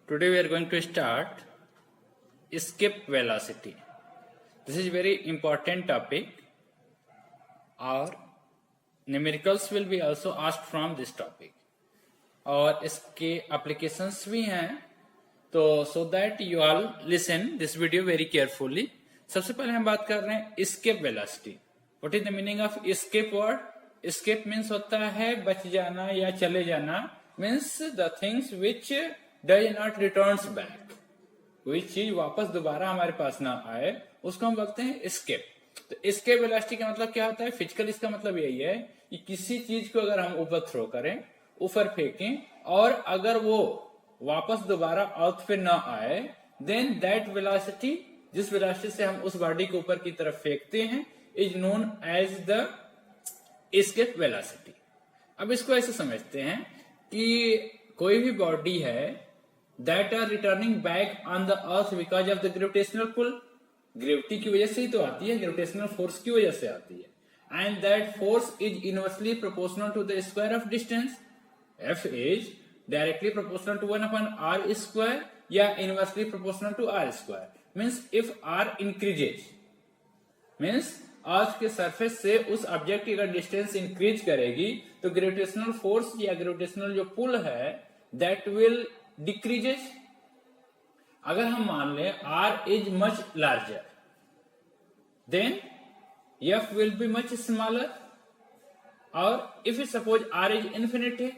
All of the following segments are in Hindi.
Today we are going to start escape velocity. This is very important topic. Or numericals will be also asked from this topic. और इसके applications भी हैं, तो so that you all listen this video very carefully. सबसे पहले हम बात कर रहे हैं escape velocity. What is the meaning of escape word? Escape means होता है बच जाना या चले जाना. Means the things which does not returns back. कोई चीज वापस दोबारा हमारे पास ना आए उसको हम बोलते हैं escape. तो escape velocity का मतलब क्या होता है? फिजिकल इसका मतलब यही है कि किसी चीज को अगर हम ऊपर थ्रो करें, ऊपर फेंकें और अगर वो वापस दोबारा अर्थ पे ना आए, देन दैट वेलोसिटी, जिस वेलोसिटी से हम उस बॉडी को ऊपर की तरफ फेंकते हैं, is known as the escape velocity. अब इसको ऐसे समझते हैं कि कोई भी बॉडी है that are returning back on the earth because of the gravitational pull. Gravity की वजह से ही तो आती है, ग्रेविटेशनल फोर्स की वजह से आती है. And that force is inversely proportional to the square of distance. F is directly proportional to 1 upon r square या inversely proportional to r square. Means if r increases, means अर्थ के सरफेस से उस ऑब्जेक्ट की अगर डिस्टेंस इंक्रीज करेगी तो ग्रेविटेशनल फोर्स या ग्रेविटेशनल जो पुल है दैट विल डिक्रीजेस. अगर हम मान लें r is much larger, then f will be much smaller. और if suppose r is infinity,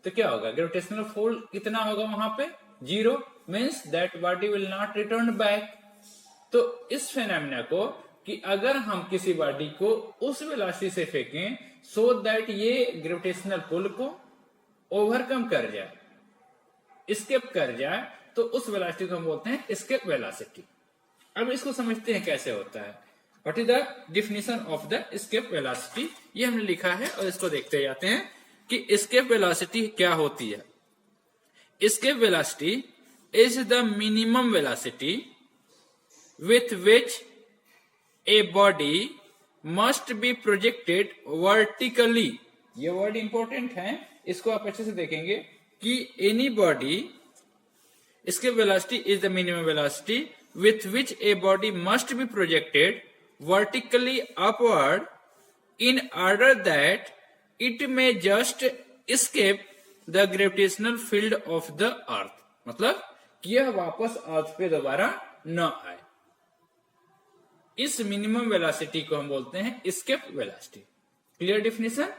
तो क्या होगा? ग्रेविटेशनल फोर्स कितना होगा वहां पे? 0. Means that body will not return back. तो इस फेनोमेना को कि अगर हम किसी बॉडी को उस वेलोसिटी से फेंकें सो दैट ये ग्रेविटेशनल पुल को ओवरकम कर जाए, एस्केप कर जाए, तो उस वेलोसिटी को हम बोलते हैं एस्केप वेलोसिटी. अब इसको समझते हैं कैसे होता है. What is the definition of the escape velocity, ये हमने लिखा है और इसको देखते जाते हैं कि एस्केप वेलोसिटी क्या होती है. Escape velocity is the minimum velocity with which a body must be projected vertically. ये वर्ड इंपॉर्टेंट है, इसको आप अच्छे से देखेंगे कि any body, escape velocity is the minimum velocity with which a body must be projected vertically upward in order that it may just escape the gravitational field of the earth. मतलब कि यह वापस अर्थ पे दोबारा न आए. इस मिनिमम वेलोसिटी को हम बोलते हैं एस्केप वेलोसिटी. क्लियर डिफिनेशन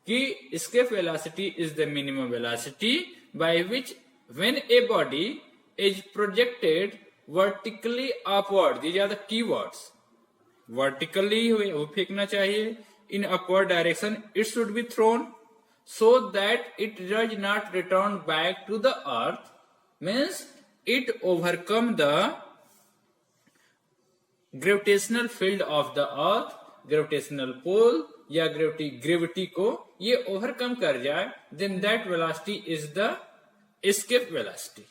कि escape velocity is the minimum velocity by which when a body is projected vertically upward. These are the keywords. Vertically वो फेंकना चाहिए, in upward direction it should be thrown so that it does not return back to the earth. Means it overcome the gravitational field of the earth, gravitational pull या ग्रेविटी को ये ओवरकम कर जाए, then that velocity is the escape velocity.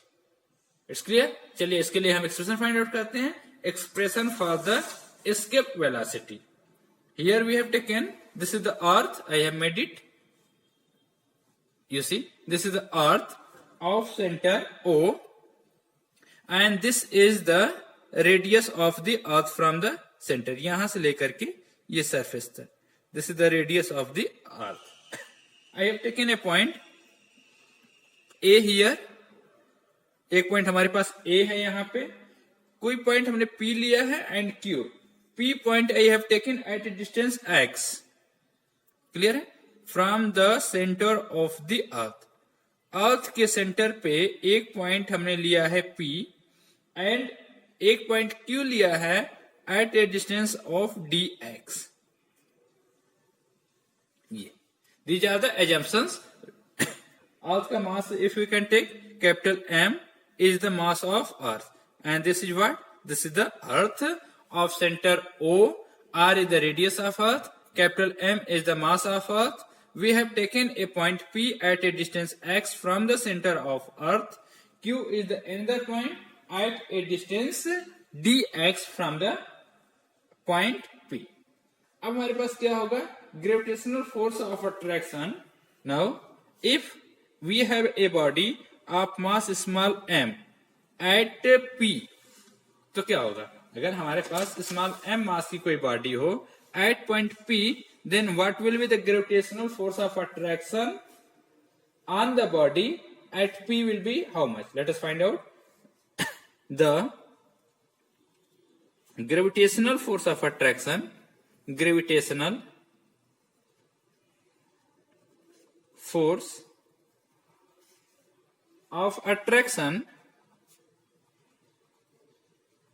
It's clear. चलिए इसके लिए हम एक्सप्रेशन फाइंड आउट करते हैं. Expression for the escape velocity. Here we have taken, this is the earth, I have made it. You see, this is the earth of center O and this is the radius of the earth from the center. यहां से लेकर के ये surface तक. This is the radius of the earth. I have taken a point A here. एक पॉइंट हमारे पास A है यहां पे. कोई पॉइंट हमने P लिया है and Q. P point I have taken at a distance x. Clear है? From the center of the earth. अर्थ के सेंटर पे एक पॉइंट हमने लिया है P एंड एक पॉइंट Q लिया है at a distance of dx. ये these are the assumptions. अर्थ का मास if we can take capital M is the mass of earth and this is what? This is the earth of center O. R is the radius of earth, capital M is the mass of earth. We have taken a point P at a distance x from the center of earth. Q is the another point at a distance dx from the point P. अब हमारे पास क्या होगा? Gravitational force of attraction. Now if we have a body of mass small m at p, तो क्या होगा? अगर हमारे पास स्मॉल m मास की कोई बॉडी हो at point p, then what will be the gravitational force of attraction on the body at p will be how much? Let us find out. The gravitational force of attraction, gravitational force of attraction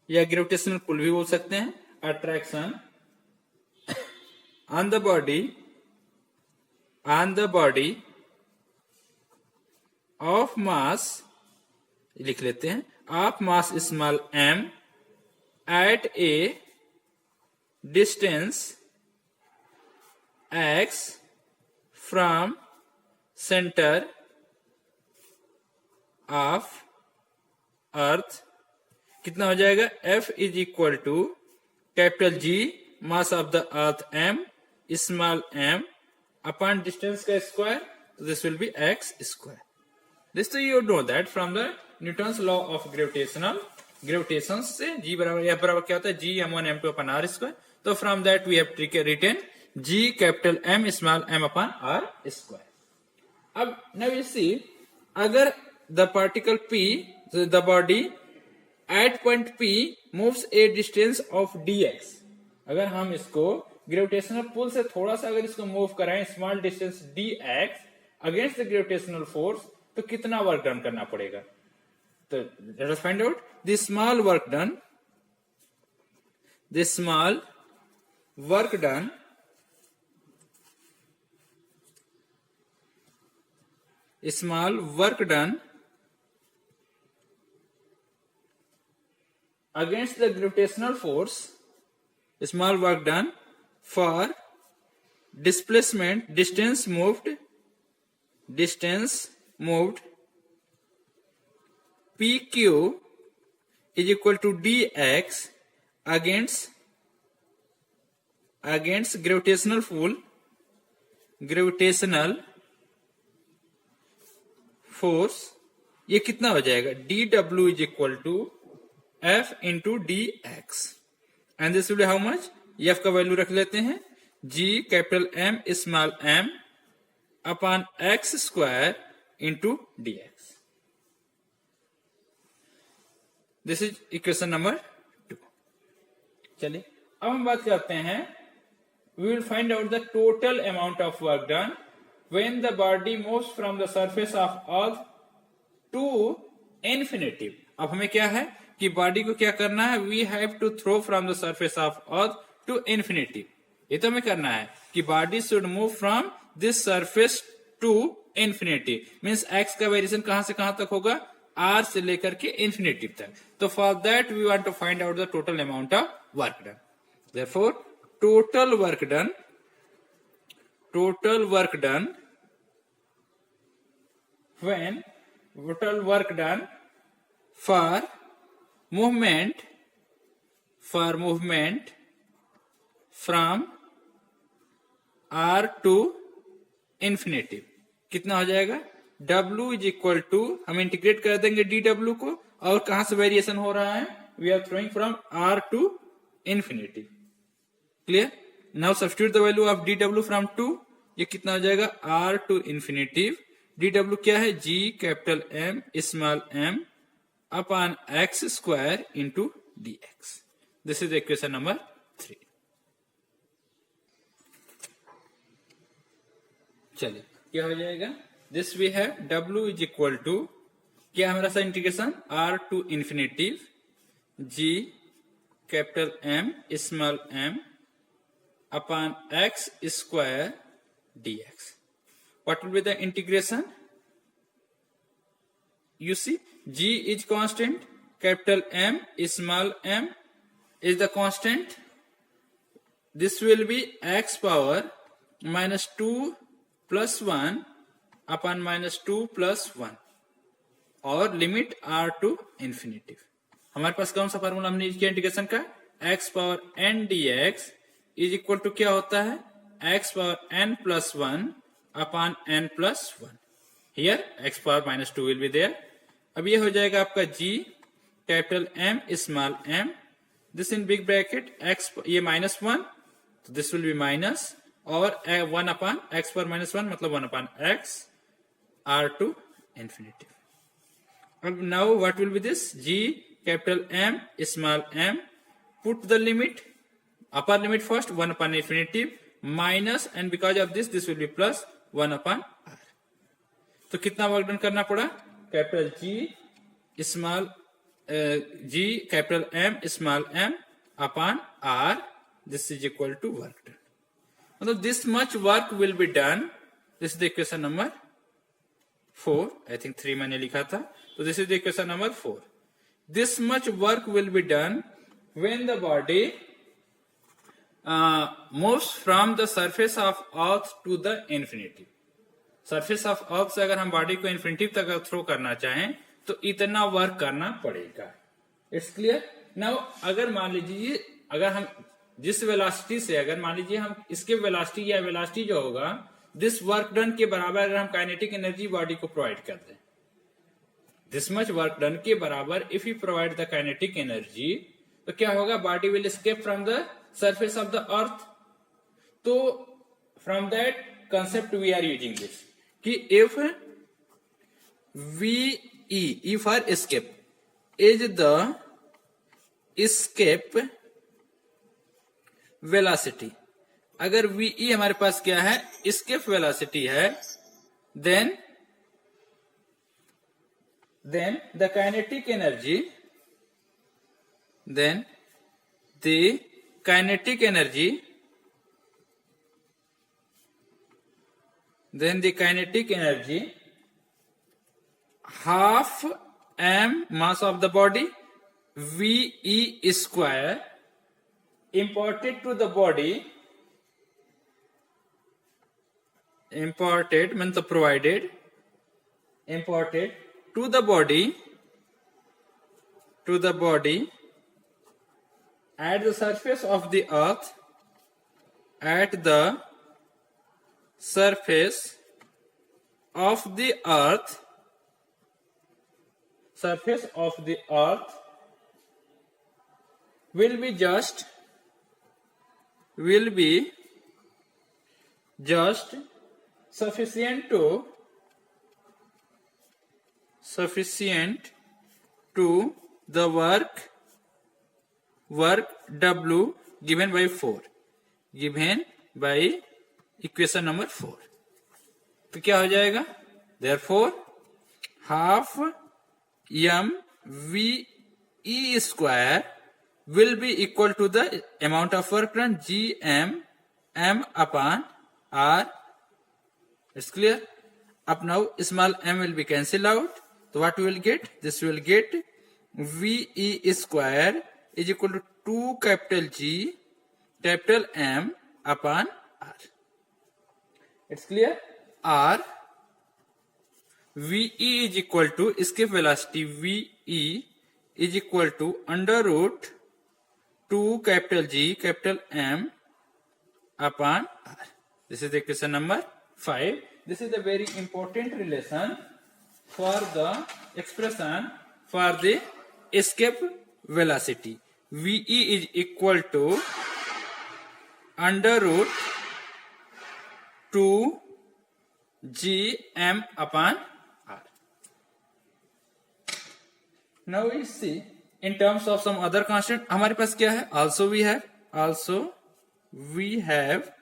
या ग्रेविटेशनल पुल भी बोल सकते हैं, attraction on the body of mass, लिख लेते हैं, of mass small m at a distance x from center of earth, कितना हो जाएगा? F is equal to capital G mass of the earth m small m upon distance का स्क्वायर, तो this will be x square. This तो you know that from the Newton's law of gravitation से G बराबर F बराबर क्या होता है? G m1 m2 upon r square. तो from that we have written G capital M small m upon r square. अब नाउ यू सी, अगर the particle P, the body at point P moves a distance of dx, अगर हम इसको ग्रेविटेशनल पुल से थोड़ा सा अगर इसको मूव कराएं small distance dx against the gravitational force, तो कितना वर्क डन करना पड़ेगा? तो let us find out the small work done. The small work done against the gravitational force, small work done for displacement, distance moved pq is equal to dx against gravitational force, ये कितना हो जाएगा? dw is equal to f into dx, and this will be how much? f का वैल्यू रख लेते हैं G capital M small m upon x square into dx. This is equation number 2. चलिए अब हम बात करते हैं, we will find out the total amount of work done when the body moves from the surface of earth to infinity. अब हमें क्या है कि बॉडी को क्या करना है? We have to throw from the surface of earth to infinity. ये तो हमें करना है कि body should move from this surface to infinity. Means x का वेरिएशन कहां से कहां तक होगा? आर से लेकर के इन्फिनिटी तक. तो for that we want to find out the total amount of work done. Therefore total work done for movement from r to infinity, कितना हो जाएगा? W इज इक्वल टू, हम इंटीग्रेट कर देंगे dw को, और कहां से वेरिएशन हो रहा है? We are throwing from r to infinity. Clear? Now substitute the value of dw from 2, ये कितना हो जाएगा? r to infinity. dw क्या है? G capital M small m upon x square into dx. This is equation number 3. चलिए क्या हो जाएगा? This we have w is equal to, क्या हमारा सा integration? r to infinity g capital M small m upon x square dx. What will be the integration? You see, G is constant, capital M small m is the constant. This will be x power minus 2 plus 1 upon minus 2 plus 1 और लिमिट r to infinity. हमारे पास कौन सा फार्मूला हमने यूज किया इंटीग्रेशन का? x power n dx is equal to क्या होता है? x power n plus 1 upon n plus 1. Here x power minus 2 will be there. अब ये हो जाएगा आपका g capital M small m, this in big bracket x, ये -1 तो दिस विल बी माइनस, और 1 अपॉन x पावर -1 मतलब 1 upon x r to infinity. अब now what will be this, g capital M small m, put the limit, upper limit first 1 upon infinity minus, and because of this will be plus 1 upon r. तो कितना वर्क डन करना पड़ा, capital G capital M small m upon r, this is equal to work done. मतलब this much work will be done, this is the equation number 4, I think 3 मैंने लिखा था, तो this is the equation number 4. This much work will be done when the body moves from the surface of earth to the infinity. Surface of अर्थ से अगर हम बॉडी को इन्फिनिटी तक थ्रो करना चाहें तो इतना वर्क करना पड़ेगा. It's clear. नाउ अगर मान लीजिए, अगर हम जिस वेलोसिटी से, अगर मान लीजिए हम इसके वेलोसिटी या वेलोसिटी जो होगा दिस वर्क डन के बराबर अगर हम काइनेटिक एनर्जी बॉडी को प्रोवाइड कर दें, दिस मच वर्क डन के बराबर if you provide the kinetic energy, तो क्या होगा, body will escape from the surface of the earth. तो from that concept we are using this कि if VE for escape is the escape velocity, अगर VE हमारे पास क्या है, escape velocity है, then the kinetic energy, then the kinetic energy, half m mass of the body VE square imparted to the body, imparted means the provided, imparted to the body at the surface of the earth, at the surface of the earth, surface of the earth will be just sufficient to the work W given by 4, given by equation number 4. तो क्या हो जाएगा, therefore half m VE square will be equal to the amount of work done gm m upon r. It's clear. Up now small m will be cancelled out, so what we will get, this will get VE square is equal to 2 capital G capital M upon R. It's clear. R VE is equal to escape velocity VE is equal to under root 2 capital G capital M upon R. This is the equation number 5. This is a very important relation for the expression for the escape velocity. VE is equal to under root 2 gm upon r. Now we see in terms of some other constant. हमारे पास क्या है? Also we have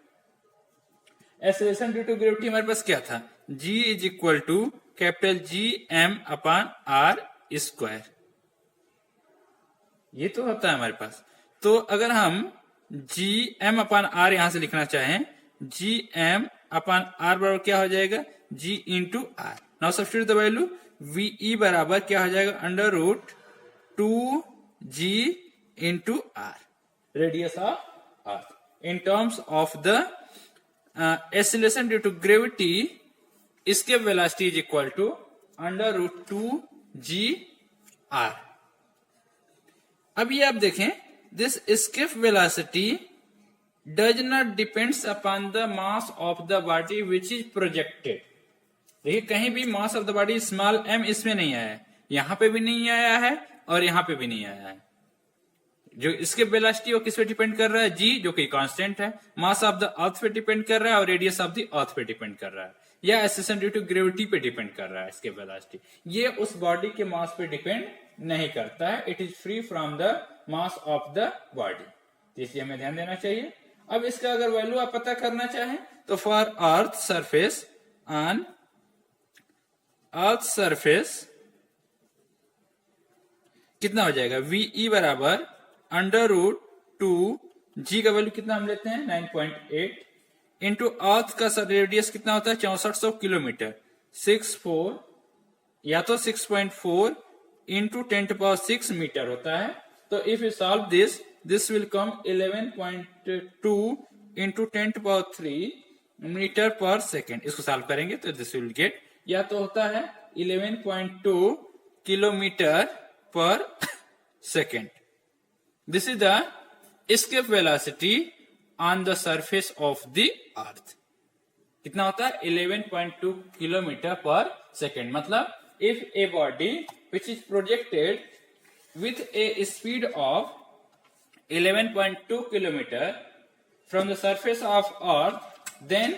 acceleration due to gravity. हमारे पास क्या था? G is equal to capital G m upon r square. ये तो होता है हमारे पास. तो अगर हम जी एम अपान आर यहां से लिखना चाहें, जी एम अपान आर बराबर क्या हो जाएगा, G into R. Now substitute the value, V E बराबर क्या हो जाएगा, under root 2 G into R, radius of earth. In terms of the acceleration due to gravity, इसके velocity is equal to under root 2 G R. अब ये आप देखें, this escape velocity does not depends upon the mass of the body which is projected. देखिए कहीं भी मास of the body small m इसमें नहीं आया है, यहां पे भी नहीं आया है और यहां पे भी नहीं आया है। जो इसके वेलोसिटी वो किस पे डिपेंड कर रहा है, g, जो कि कांस्टेंट है, मास ऑफ द अर्थ पे डिपेंड कर रहा है और रेडियस ऑफ द अर्थ पे डिपेंड कर रहा है, या एक्सेलरेशन ड्यू टू ग्रेविटी पे डिपेंड कर रहा है इसके वेलोसिटी। ये उस बॉडी के मास पे डिपेंड नहीं करता है, it is free from the mass of the body. इसलिए हमें ध्यान देना चाहिए। अब इसका अगर वैल्यू आप पता करना चाहें तो for earth surface on earth surface कितना हो जाएगा, वीई बराबर अंडर रूट 2 जी का वैल्यू कितना हम लेते हैं 9.8 इंटू अर्थ का रेडियस कितना होता है 6400 किलोमीटर, 64 या तो 6.4 इंटू 10⁶ मीटर होता है। तो if you solve this will come 11.2 into 10⁻³ metre पर सेकेंड। इसको सॉल्व करेंगे तो दिस विल गेट, या तो होता है 11.2 किलोमीटर पर second. This is the escape velocity on the surface of the अर्थ। कितना होता है 11.2 किलोमीटर पर सेकेंड। मतलब if a body which is projected with a speed of 11.2 kilometer from the surface of earth, then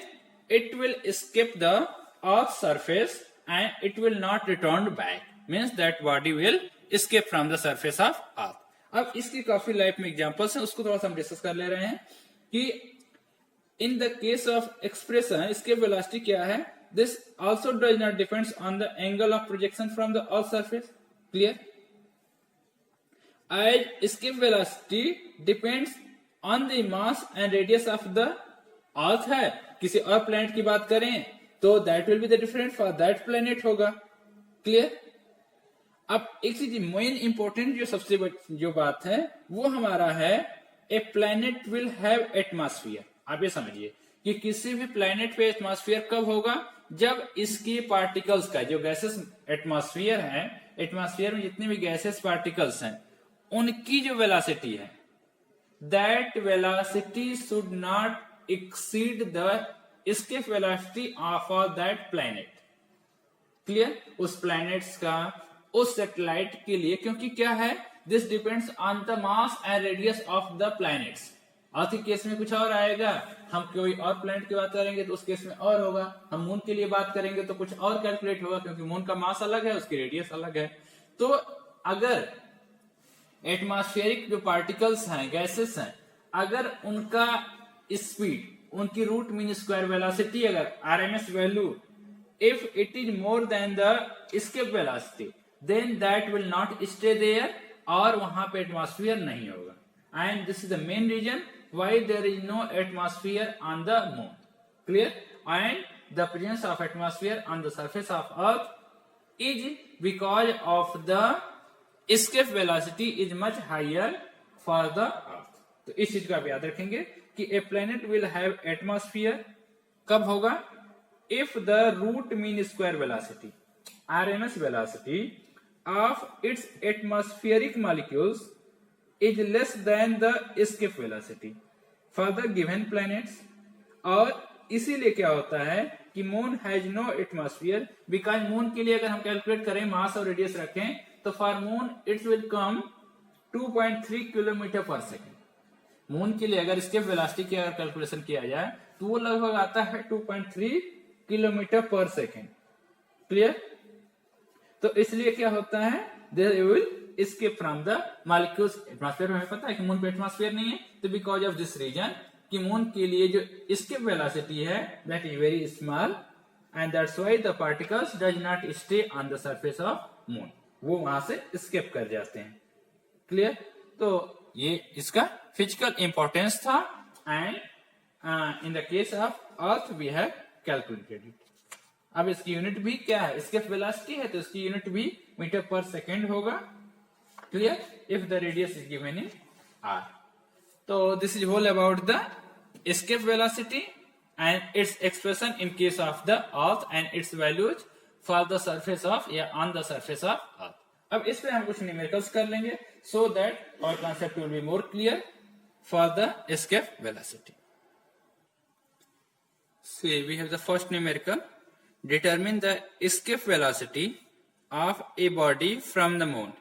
it will escape the earth's surface and it will not return back, means that body will escape from the surface of earth। अब इसकी काफी लाइफ में एग्जांपल्स हैं, उसको थोड़ा सा हम डिस्कस कर ले रहे हैं कि इन द केस ऑफ एक्सप्रेशन इसके वेलोसिटी क्या है, this also does not depends on the angle of projection from the earth surface. Clear? As escape velocity depends on the mass and radius of the earth है, किसी और प्लेनेट की बात करें तो that will be the different for that planet होगा। क्लियर? अब एक चीज मेन इंपॉर्टेंट जो सबसे जो बात है वो हमारा है a planet will have atmosphere. आप ये समझिए कि किसी भी प्लेनेट पे एटमॉस्फेयर कब होगा, जब इसके पार्टिकल्स का जो गैसेस एटमॉस्फेयर है, एटमॉस्फेयर में जितने भी गैसेस पार्टिकल्स हैं उनकी जो वेलोसिटी है, that velocity should not exceed the escape velocity for that planet. Clear? उस प्लैनेट्स का उस सैटेलाइट के लिए, क्योंकि क्या है, this depends on the mass and radius of the planets. Earth के केस में कुछ और आएगा, हम कोई और प्लैनेट की बात करेंगे तो उस केस में और होगा, हम मून के लिए बात करेंगे तो कुछ और कैलकुलेट होगा, क्योंकि मून का मास अलग है, उसकी रेडियस अलग है। तो अगर एटमॉस्फेरिक जो पार्टिकल्स हैं, गैसेस हैं, अगर उनका स्पीड, उनकी रूट मीन स्क्वायर वेलोसिटी अगर RMS value if it is more than the escape velocity, then that will not stay there, और वहां पे एटमॉस्फेयर नहीं होगा। And this is the main reason why there is no atmosphere on the moon. Clear? And the presence of atmosphere on the surface of earth is because of the escape velocity is much higher for the earth। तो इस चीज को आप याद रखेंगे कि a planet will have atmosphere कब होगा, if the root mean square velocity, RMS velocity of its atmospheric molecules is less than the escape velocity for the given planets। और इसीलिए क्या होता है कि moon has no atmosphere, because moon के लिए अगर हम कैलकुलेट करें, मास और रेडियस रखें, तो for moon it will come 2.3 kilometre पर सेकेंड। मून के लिए अगर इसके वेलोसिटी की अगर कैलकुलेशन किया जाए तो वो लगभग आता है 2.3 किलोमीटर पर सेकेंड। क्लियर? तो इसलिए क्या होता है, they will escape from the molecules. Atmosphere में हमें पता है कि मून पे एटमॉस्फेयर नहीं है, तो बिकॉज ऑफ दिस रीजन कि मून के लिए जो एस्केप वेलोसिटी है that is very small, and that's why the particles does not stay on the surface of moon, वो वहां से स्केप कर जाते हैं। क्लियर? तो ये इसका फिजिकल इंपॉर्टेंस था, and in the case of earth we have calculated it. अब इसकी यूनिट भी क्या है, इसके वेलोसिटी है तो इसकी यूनिट भी मीटर पर सेकेंड होगा। Clear? If the radius is given in R. तो this is whole about the escape velocity and its expression in case of the earth and its values for the surface of या on the surface of earth. अब इस पे हम कुछ न्यूमेरिकल्स कर लेंगे so that our concept will be more clear for the escape velocity. See, we have the first numerical determine the escape velocity of a body from the moon.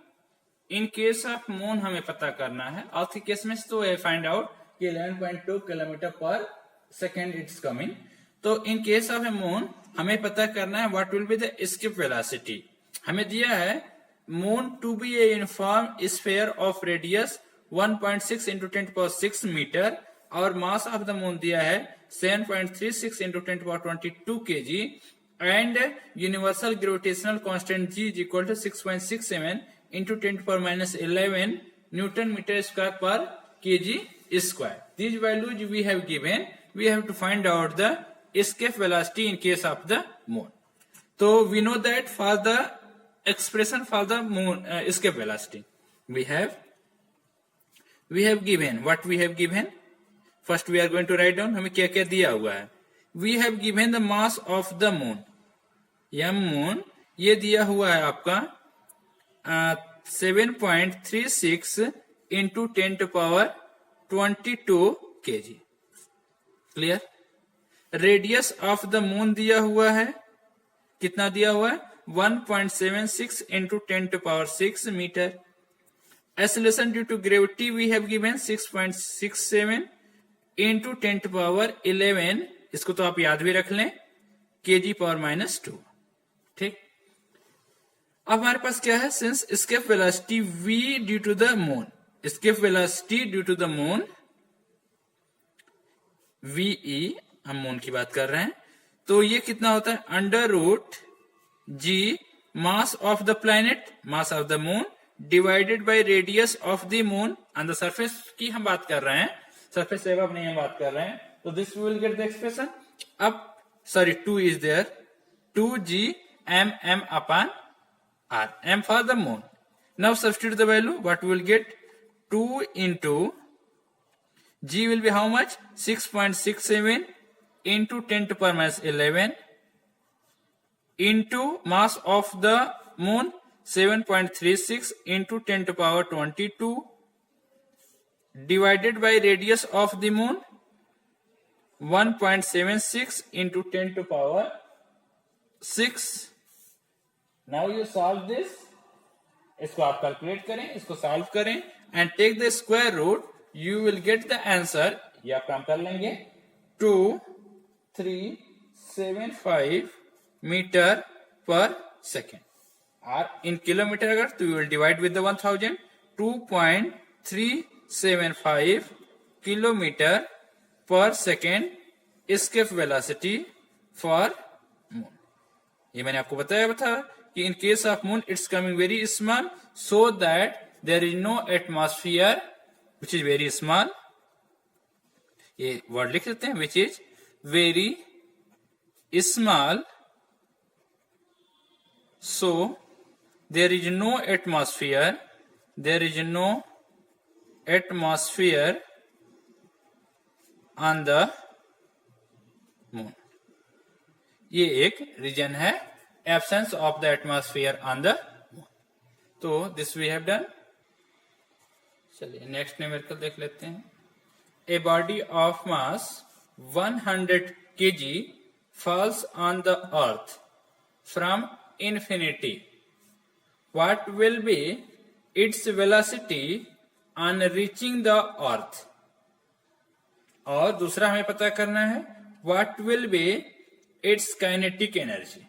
In case of moon हमें पता करना है, अर्थ के केस में तो फाइंड आउट कि 11.2 किलोमीटर पर सेकेंड इट्स कमिंग. तो in case of a moon हमें पता करना है what will be the escape velocity. हमें दिया है moon to be a uniform sphere of radius 1.6 into 10⁶ metre और मास ऑफ द मून दिया है 7.36 into 10⁻22 kg and universal gravitational constant g is equal to 6.67 into 10⁻11 Newton meter square per kg square. These values we have given. We have to find out the escape velocity in case of the moon. So we know that for the expression for the moon escape velocity, we have given what we have given. First we are going to write down हमें क्या क्या दिया हुआ है. We have given the mass of the moon. यह मून ये दिया हुआ है आपका 7.36 into 10⁻22 kg. Clear. Radius of the moon दिया हुआ है, कितना दिया हुआ है 1.76 into 10⁻6 metre. Acceleration due to gravity we have given 6.67 into 10⁻11. इसको तो आप याद भी रख लें, kg⁻². ठीक. अब हमारे पास क्या है, since escape velocity v due to the moon, escape velocity due to the moon ve, हम मून की बात कर रहे हैं, तो ये कितना होता है √g mass of the planet, mass of the moon divided by radius of the moon on the surface की हम बात कर रहे हैं, सरफेस से अब नहीं हम बात कर रहे हैं. तो this we will get the expression. अब sorry 2 is there, 2g m upon r, m for the moon. Now substitute the value, what we will get 2 into g will be how much 6.67 into 10⁻11 into mass of the moon 7.36 into 10⁻22 divided by radius of the moon 1.76 into 10⁻6. Now you solve this. इसको आप कैलकुलेट करें, इसको सॉल्व करें and take the square root, you will get the answer. ये आप काम कर लेंगे 2375 मीटर पर सेकेंड. और इन किलोमीटर अगर तो you will divide with the 1000, 2.375 kilometre पर second escape velocity for moon. ये मैंने आपको बताया था कि in case of moon it's coming very small, so that there is no atmosphere which is very small. ये वर्ड लिख लेते हैं, which is very small, so there is no atmosphere, there is no atmosphere on the moon. ये एक रीजन है, absence of the atmosphere on the moon. तो this we have done. चलिए नेक्स्ट न्यूमेरिकल देख लेते हैं. A body of mass 100 kg falls on the earth from infinity. What will be its velocity on reaching the earth? और दूसरा हमें पता करना है what will be its kinetic energy.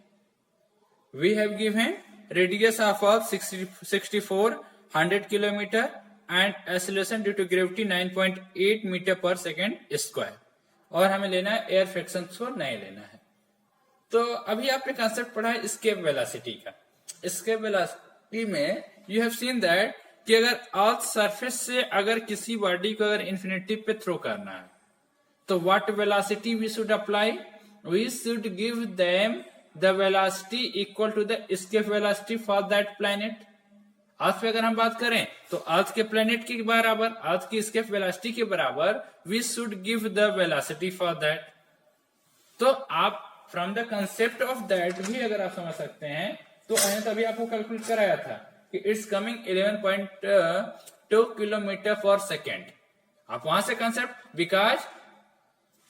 We have given radius of 6400 kilometer and acceleration due to gravity 9.8 meter per second square. और हमें लेना है एयर फ्रिक्शन को नहीं लेना है. तो अभी आपने कंसेप्ट पढ़ा है एस्केप वेलोसिटी का. एस्केप वेलोसिटी में यू हैव सीन दैट कि अगर अर्थ सरफेस से अगर किसी बॉडी को अगर इन्फिनिटी पे थ्रो करना है तो what velocity we should apply, we should give them the velocity equal to the escape velocity for that planet. अर्थ पे अगर हम बात करें तो अर्थ के प्लेनेट के बराबर, अर्थ की escape velocity के बराबर we should give the velocity for that. तो आप from the concept of that भी अगर आप समझ सकते हैं तो मैंने तभी आपको कैलकुलेट कराया था कि it's coming 11.2 किलोमीटर पर सेकेंड. आप वहां से concept, because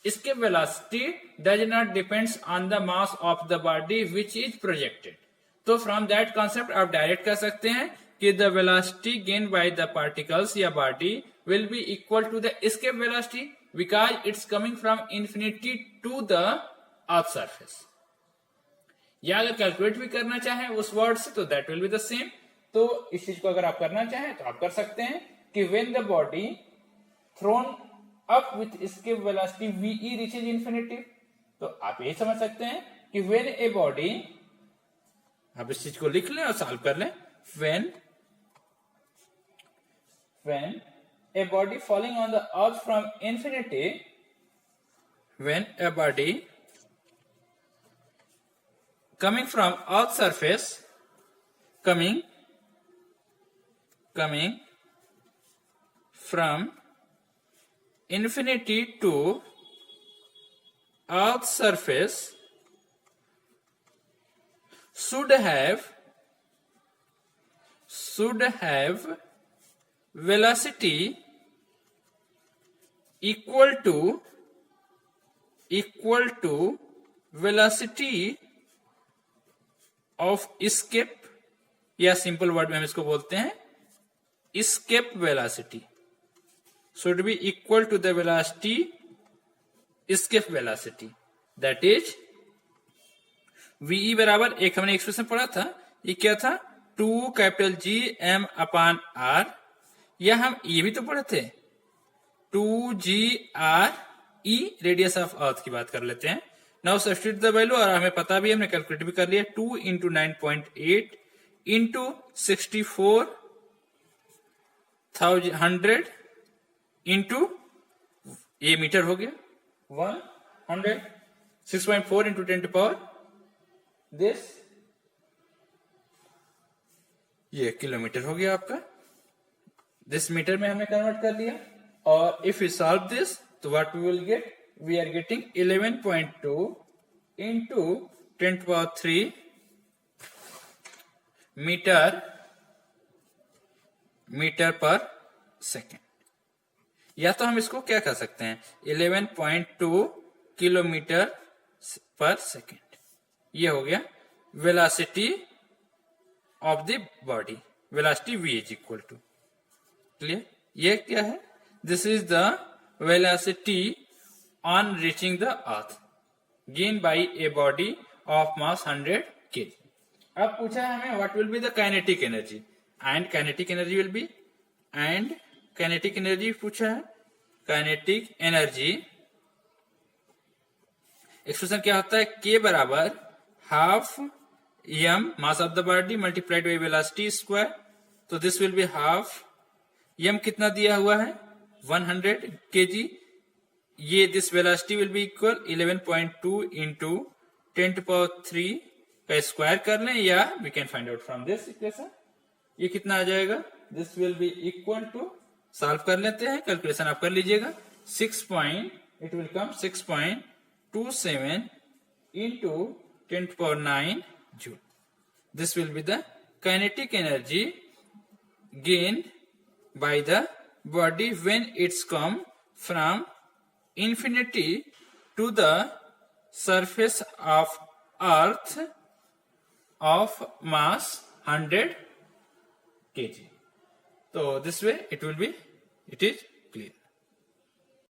escape velocity does not depends on the mass of the body which is projected. तो फ्रॉम दैट कॉन्सेप्ट आप डायरेक्ट कह सकते हैं कि the velocity gain by the particles या body will be equal to the escape velocity because it's coming from infinity to the earth surface. या अगर कैलकुलेट भी करना चाहें उस वर्ड से तो that will be the same. तो इस चीज को अगर आप करना चाहें तो आप कर सकते हैं कि when the body thrown up with escape velocity we reaches infinity. तो आप यही समझ सकते हैं कि व्हेन ए बॉडी, आप इस चीज को लिख लें और सॉल्व कर लें. When a body falling on the earth from infinity, when a body coming from earth surface, coming from infinity to earth surface should have velocity equal to velocity of escape, या सिंपल वर्ड में हम इसको बोलते हैं escape velocity should be equal to the velocity escape velocity, that is VE बराबर एक हमने एक्सप्रेशन पढ़ा था, ये क्या था 2GM/R, या हम ये भी तो पढ़े थे 2GRE रेडियस ऑफ अर्थ की बात कर लेते हैं. नाउ सब्स्टिट्यूट द वैल्यू, और हमें पता भी, हमने कैलकुलेट भी कर लिया 2 इंटू 9.8 इंटू 64,100 इंटू, ये मीटर हो गया 100, 6.4 इंटू 10 टू पावर दिस, ये किलोमीटर हो गया आपका. दिस मीटर में हमने कन्वर्ट कर लिया. और इफ यू सॉल्व दिस तो what we will get, we are getting 11.2 into 10 to power 3 metre पर सेकेंड. या तो हम इसको क्या कर सकते हैं 11.2 किलोमीटर पर सेकेंड. ये हो गया velocity of the body, velocity v is equal to, clear. ये क्या है, this is the velocity on reaching the earth gain by a body of mass 100 kg. अब पूछा है हमें what will be the kinetic energy, and kinetic energy will be, and kinetic energy पूछा है. काइनेटिक एनर्जी एक्सप्रेशन क्या होता है, k बराबर half m mass of the body multiplied by velocity square. तो this will be half m, कितना दिया हुआ है 100 kg. ये this velocity will be equal 11.2 into 10 to power 3 का स्क्वायर कर लें, या we can find out from this equation. ये कितना आ जाएगा, this will be equal to, solve कर लेते हैं, कैलकुलेशन आप कर लीजिएगा. 6.27 into 10 to power 9 joule. This will be the kinetic energy gained by the body when it's come from infinity to the surface of earth of mass 100 kg. So this way it is